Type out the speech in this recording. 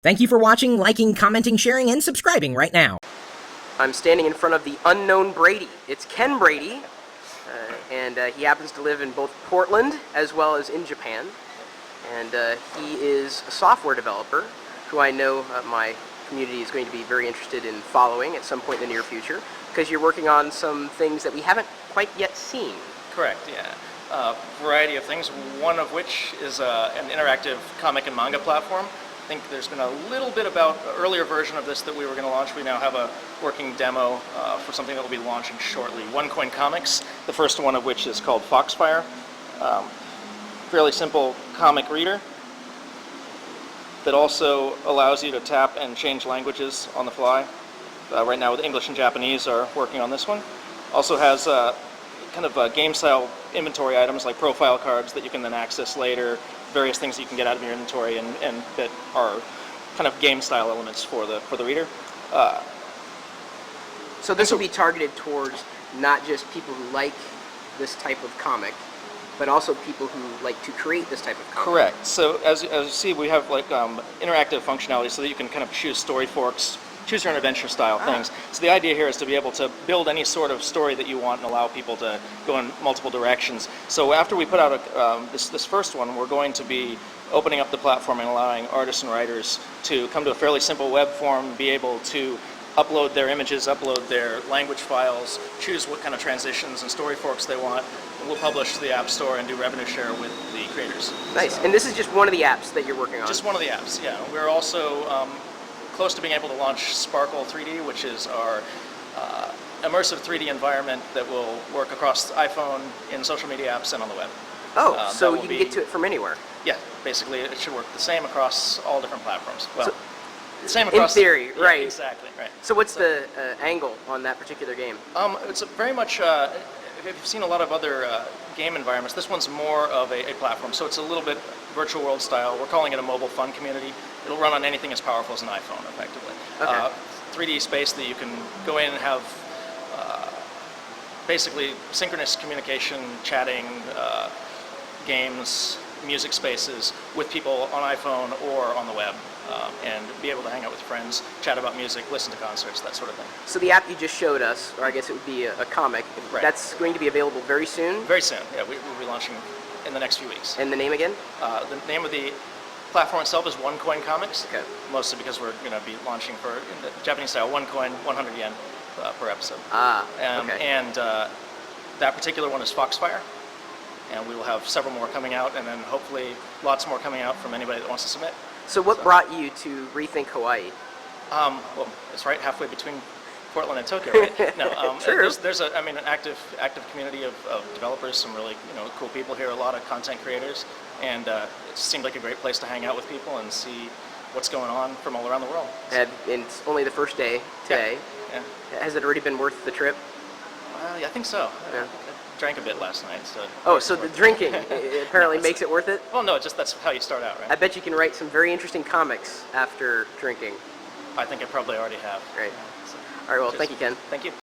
Thank you for watching, liking, commenting, sharing, and subscribing right now. I'm standing in front of the unknown Brady. It's Ken Brady, and he happens to live in both Portland as well as in Japan. And he is a software developer who I know my community is going to be very interested in following at some point in the near future, because you're working on some things that we haven't quite yet seen. Correct, yeah. Variety of things, one of which is an interactive comic and manga platform. I think there's been a little bit about an earlier version of this that we were going to launch. We now have a working demo for something that will be launching shortly. OneCoin Comics, the first one of which is called Foxfire. Fairly simple comic reader that also allows you to tap and change languages on the fly. Right now with English and Japanese are working on this one. Also has kind of game-style inventory items like profile cards that you can then access later, various things that you can get out of your inventory and that are kind of game-style elements for the reader. So this will be targeted towards not just people who like this type of comic, but also people who like to create this type of comic. Correct. So as you see, we have like interactive functionality so that you can kind of choose story forks, choose your own adventure style things. So the idea here is to be able to build any sort of story that you want and allow people to go in multiple directions. So after we put out this first one, we're going to be opening up the platform and allowing artists and writers to come to a fairly simple web form, be able to upload their images, upload their language files, choose what kind of transitions and story forks they want, and we'll publish to the App Store and do revenue share with the creators. Nice. So, and this is just one of the apps that you're working on? Just one of the apps, yeah. We're also close to being able to launch Sparkle 3D, which is our immersive 3D environment that will work across iPhone, in social media apps, and on the web. Oh, so you can get to it from anywhere? Yeah, basically it should work the same across all different platforms. Well, so, same across... In theory, yeah, right. Exactly, right. So what's the angle on that particular game? It's very much, if you've seen a lot of other game environments, this one's more of a platform, so it's a little bit virtual world style. We're calling it a mobile fun community. It'll run on anything as powerful as an iPhone, effectively. Okay. 3D space that you can go in and have basically synchronous communication, chatting, games, music spaces with people on iPhone or on the web, and be able to hang out with friends, chat about music, listen to concerts, that sort of thing. So the app you just showed us, or I guess it would be a comic, right. That's going to be available very soon? Very soon, yeah. We'll be launching in the next few weeks. And the name again? The name of the platform itself is OneCoin Comics, okay. Mostly because we're going to be launching for, in the Japanese style, 1 coin, 100 yen per episode. Okay. And that particular one is Foxfire. And we will have several more coming out, and then hopefully lots more coming out from anybody that wants to submit. So what brought you to rethink Hawaii? Well, it's right halfway between Portland and Tokyo, right? No, there's an active community of developers, some really cool people here, a lot of content creators, and it seemed like a great place to hang out with people and see what's going on from all around the world. And it's only the first day today. Yeah. Has it already been worth the trip? Yeah, I think so. Yeah. I drank a bit last night, so... Oh, so the drinking apparently makes it worth it? Well, no, that's how you start out, right? I bet you can write some very interesting comics after drinking. I think I probably already have. Great. All right, well, thank you, Ken. Thank you.